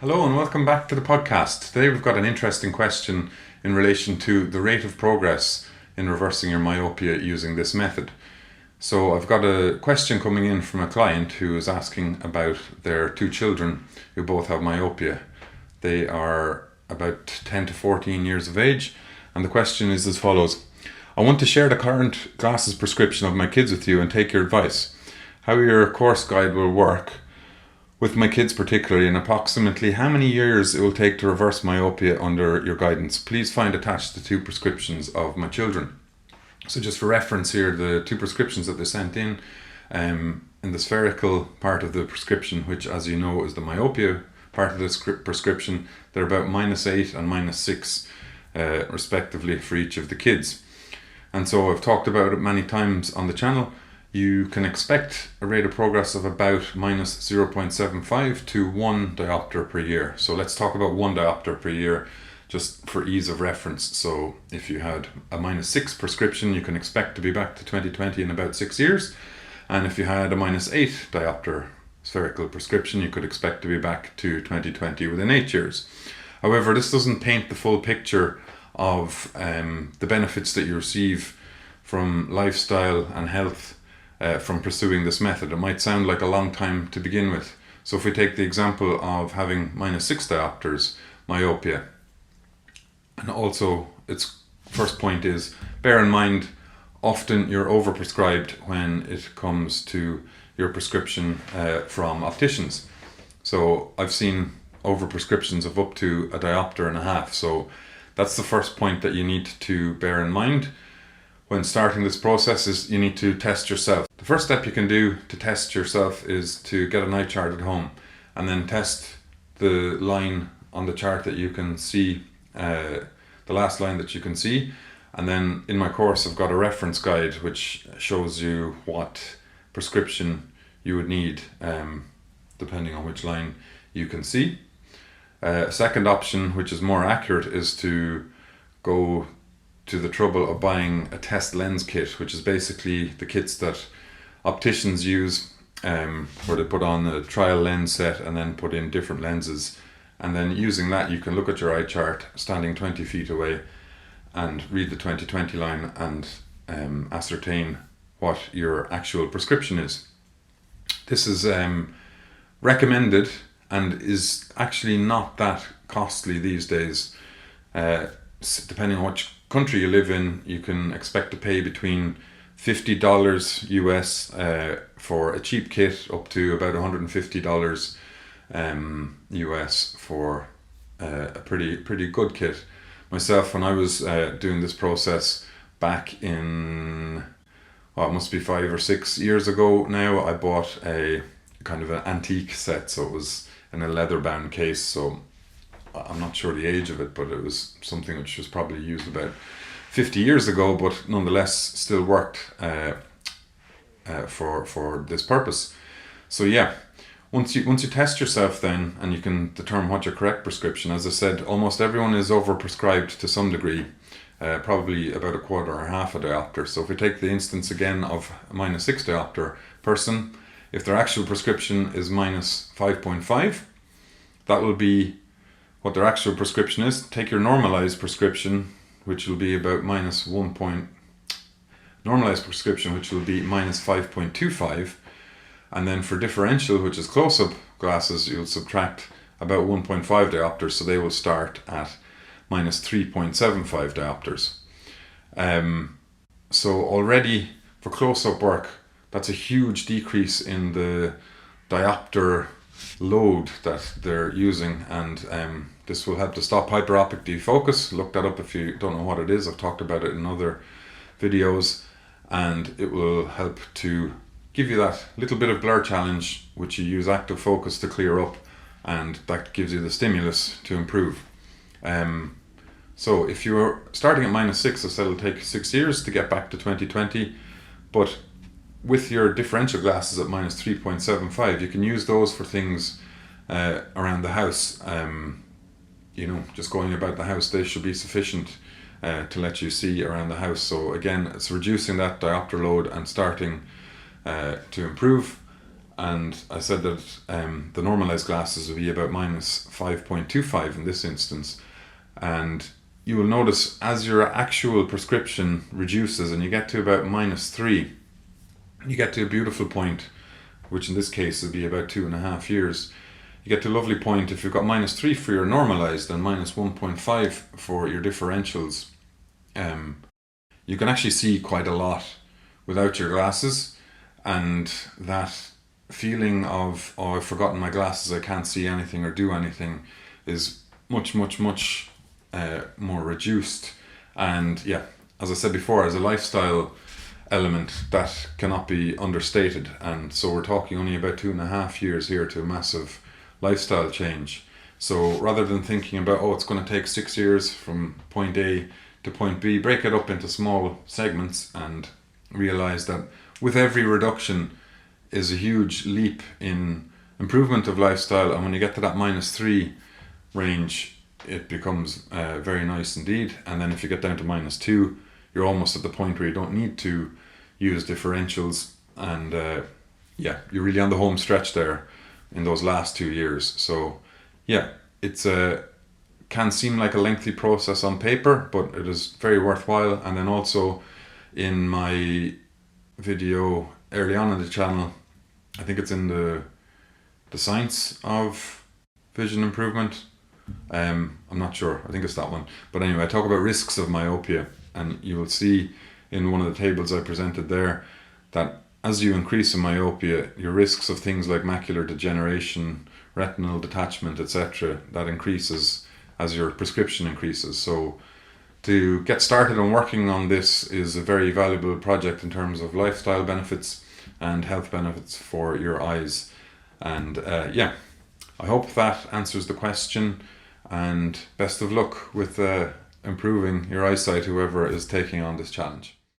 Hello and welcome back to the podcast. Today we've got an interesting question in relation to the rate of progress in reversing your myopia using this method. So I've got a question coming in from a client who is asking about their two children who both have myopia. They are about 10 to 14 years of age, and the question is as follows. I want to share the current glasses prescription of my kids with you and take your advice. How your course guide will work with my kids particularly, and approximately how many years it will take to reverse myopia under your guidance. Please find attached the two prescriptions of my children. So just for reference here, the two prescriptions that they sent in the spherical part of the prescription, which as you know is the myopia part of this prescription, they're about -8 and -6 respectively for each of the kids. And so I've talked about it many times on the channel. You can expect a rate of progress of about -0.75 to 1 diopter per year. So let's talk about 1 diopter per year just for ease of reference. So if you had a -6 prescription, you can expect to be back to 2020 in about 6 years. And if you had a -8 diopter spherical prescription, you could expect to be back to 2020 within 8 years. However, this doesn't paint the full picture of the benefits that you receive from lifestyle and health from pursuing this method. It might sound like a long time to begin with. So if we take the example of having -6 diopters myopia, and also its first point is, bear in mind, often you're overprescribed when it comes to your prescription from opticians. So I've seen overprescriptions of up to a diopter and a half. So that's the first point that you need to bear in mind when starting this process, is you need to test yourself. The first step you can do to test yourself is to get an eye chart at home and then test the line on the chart that you can see, the last line that you can see. And then in my course I've got a reference guide which shows you what prescription you would need depending on which line you can see. A second option, which is more accurate, is to go to the trouble of buying a test lens kit, which is basically the kits that opticians use, where they put on a trial lens set and then put in different lenses. And then using that, you can look at your eye chart standing 20 feet away and read the 20/20 line and ascertain what your actual prescription is. This is recommended and is actually not that costly these days. Depending on which country you live in, you can expect to pay between $50 US for a cheap kit up to about $150 US for a pretty good kit. Myself, when I was doing this process back in, it must be 5 or 6 years ago now, I bought a kind of an antique set. So it was in a leather bound case. So I'm not sure the age of it, but it was something which was probably used about 50 years ago, but nonetheless still worked for this purpose. So yeah, once you test yourself then, and you can determine what your correct prescription. As I said, almost everyone is overprescribed to some degree, probably about a quarter or half a diopter. So if we take the instance again of a -6 diopter person, if their actual prescription is -5.5, that will be what their actual prescription is. Take your normalized prescription, which will be about normalized prescription, which will be -5.25, and then for differential, which is close-up glasses, you'll subtract about 1.5 diopters, so they will start at -3.75 diopters. So already for close-up work, that's a huge decrease in the diopter load that they're using, and this will help to stop hyperopic defocus. Look that up if you don't know what it is. I've talked about it in other videos, and it will help to give you that little bit of blur challenge, which you use active focus to clear up, and that gives you the stimulus to improve. So if you're starting at -6, I said it'll take 6 years to get back to 2020, but with your differential glasses at -3.75, you can use those for things around the house. Just going about the house, they should be sufficient to let you see around the house. So again, it's reducing that diopter load and starting to improve. and I said that the normalized glasses would be about minus 5.25 in this instance. And you will notice as your actual prescription reduces and you get to about minus 3, you get to a beautiful point, which in this case would be about 2.5 years. You get to a lovely point if you've got minus 3 for your normalized and minus 1.5 for your differentials. You can actually see quite a lot without your glasses, and that feeling of, oh, I've forgotten my glasses, I can't see anything or do anything, is much more reduced. And yeah, as I said before, as a lifestyle element, that cannot be understated. And so we're talking only about 2.5 years here to a massive lifestyle change. So rather than thinking about, oh, it's going to take 6 years from point A to point B, break it up into small segments and realize that with every reduction is a huge leap in improvement of lifestyle. And when you get to that minus 3 range, it becomes very nice indeed. And then if you get down to minus 2, you're almost at the point where you don't need to use differentials. And yeah, you're really on the home stretch there in those last 2 years. So yeah, it's can seem like a lengthy process on paper, but it is very worthwhile. And then also in my video early on in the channel, I think it's in the science of vision improvement. I'm not sure, I think it's that one. But anyway, I talk about risks of myopia, and you will see in one of the tables I presented there that as you increase in myopia, your risks of things like macular degeneration, retinal detachment, etc., that increases as your prescription increases. So to get started on working on this is a very valuable project in terms of lifestyle benefits and health benefits for your eyes. And yeah, I hope that answers the question, and best of luck with improving your eyesight, whoever is taking on this challenge.